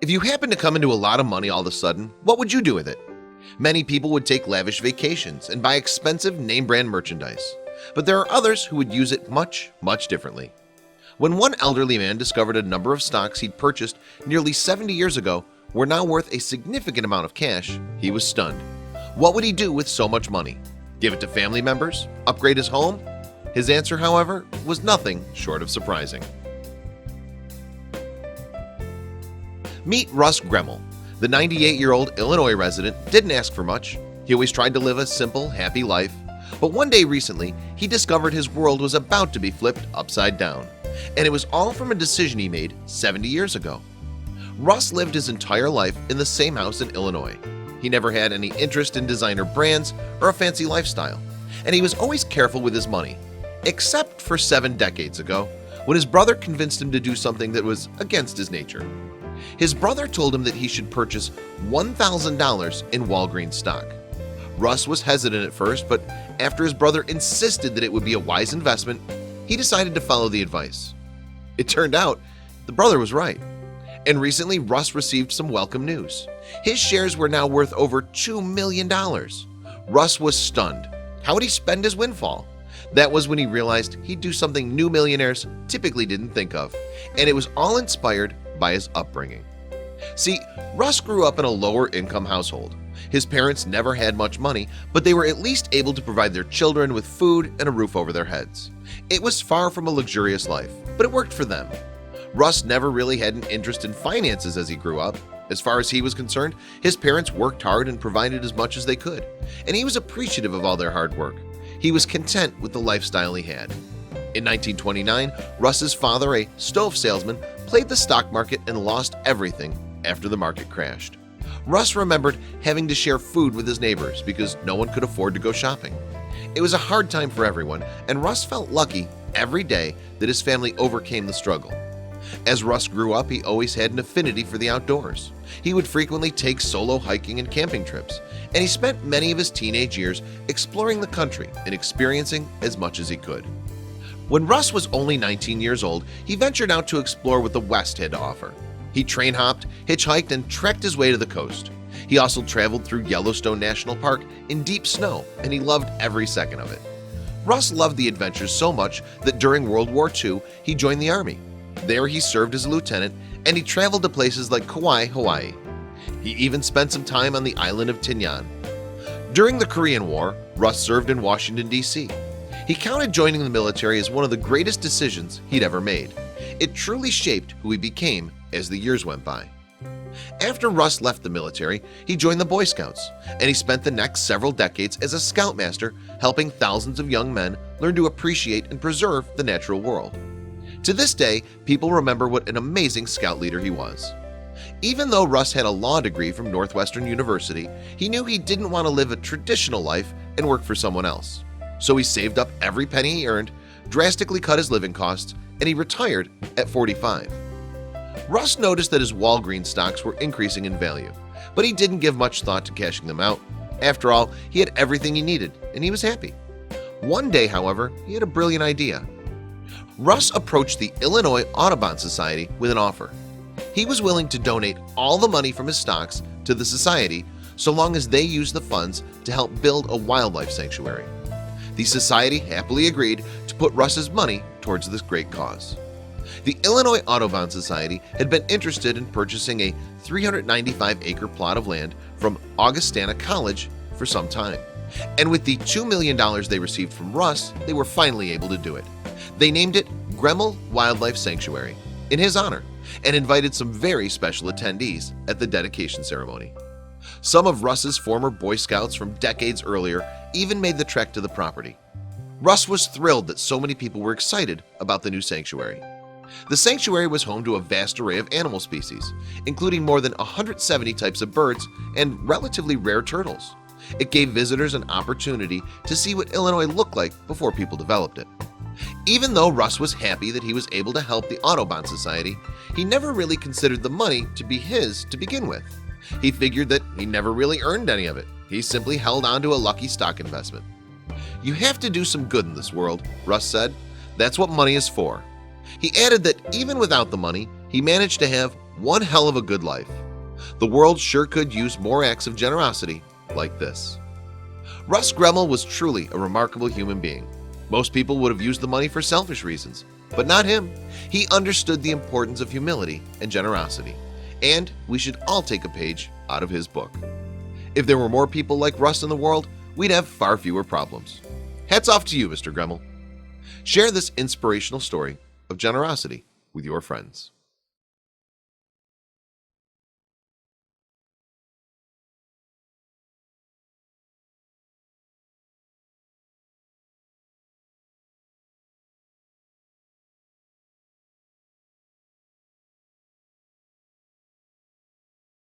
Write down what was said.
If you happen to come into a lot of money all of a sudden, what would you do with it? Many people would take lavish vacations and buy expensive name-brand merchandise, but there are others who would use it much differently. When one elderly man discovered a number of stocks he'd purchased nearly 70 years ago were now worth a significant amount of cash, he was stunned. What would he do with so much money? Give it to family members? Upgrade his home? His answer, however, was nothing short of surprising. Meet Russ Gremel. The 98-year-old Illinois resident didn't ask for much. He always tried to live a simple, happy life. But one day recently, he discovered his world was about to be flipped upside down. And it was all from a decision he made 70 years ago. Russ lived his entire life in the same house in Illinois. He never had any interest in designer brands or a fancy lifestyle, and he was always careful with his money, except for 7 decades ago when his brother convinced him to do something that was against his nature. His brother told him that he should purchase $1,000 in Walgreens stock. Russ was hesitant at first, but after his brother insisted that it would be a wise investment, he decided to follow the advice. It turned out the brother was right. And recently, Russ received some welcome news. His shares were now worth over $2 million. Russ was stunned. How would he spend his windfall? That was when he realized he'd do something new millionaires typically didn't think of, and it was all inspired by his upbringing. See, Russ grew up in a lower-income household. His parents never had much money, but they were at least able to provide their children with food and a roof over their heads. It was far from a luxurious life, but it worked for them. Russ never really had an interest in finances as he grew up. As far as he was concerned, his parents worked hard and provided as much as they could, and he was appreciative of all their hard work. He was content with the lifestyle he had. In 1929, Russ's father, a stove salesman, played the stock market and lost everything after the market crashed. Russ remembered having to share food with his neighbors because no one could afford to go shopping. It was a hard time for everyone, and Russ felt lucky every day that his family overcame the struggle. As Russ grew up, he always had an affinity for the outdoors. He would frequently take solo hiking and camping trips, and he spent many of his teenage years exploring the country and experiencing as much as he could. When Russ was only 19 years old, he ventured out to explore what the West had to offer. He train hopped, hitchhiked, and trekked his way to the coast. He also traveled through Yellowstone National Park in deep snow, and he loved every second of it. Russ loved the adventures so much that during World War II, he joined the Army. There he served as a lieutenant, and he traveled to places like Kauai, Hawaii. He even spent some time on the island of Tinian. During the Korean War, Russ served in Washington, D.C. He counted joining the military as one of the greatest decisions he'd ever made. It truly shaped who he became as the years went by. After Russ left the military, he joined the Boy Scouts, and he spent the next several decades as a scoutmaster, helping thousands of young men learn to appreciate and preserve the natural world. To this day, people remember what an amazing scout leader he was. Even though Russ had a law degree from Northwestern University, he knew he didn't want to live a traditional life and work for someone else. So he saved up every penny he earned, drastically cut his living costs, and he retired at 45. Russ noticed that his Walgreens stocks were increasing in value, but he didn't give much thought to cashing them out. After all, he had everything he needed, and he was happy. One day, however, he had a brilliant idea. Russ approached the Illinois Audubon Society with an offer. He was willing to donate all the money from his stocks to the society so long as they used the funds to help build a wildlife sanctuary. The society happily agreed to put Russ's money towards this great cause. The Illinois Audubon Society had been interested in purchasing a 395-acre plot of land from Augustana College for some time, and with the $2 million they received from Russ, they were finally able to do it. They named it Gremel Wildlife Sanctuary in his honor and invited some very special attendees at the dedication ceremony. Some of Russ's former Boy Scouts from decades earlier even made the trek to the property. Russ was thrilled that so many people were excited about the new sanctuary. The sanctuary was home to a vast array of animal species, including more than 170 types of birds and relatively rare turtles. It gave visitors an opportunity to see what Illinois looked like before people developed it. Even though Russ was happy that he was able to help the Audubon Society, he never really considered the money to be his to begin with. He figured that he never really earned any of it. He simply held on to a lucky stock investment. "You have to do some good in this world," Russ said. "That's what money is for." He added that even without the money, he managed to have One hell of a good life. The world sure could use more acts of generosity like this. Russ Gremel was truly a remarkable human being. Most people would have used the money for selfish reasons, but not him. He understood the importance of humility and generosity, and we should all take a page out of his book. If there were more people like Russ in the world, we'd have far fewer problems. Hats off to you, Mr. Gremel. Share this inspirational story of generosity with your friends.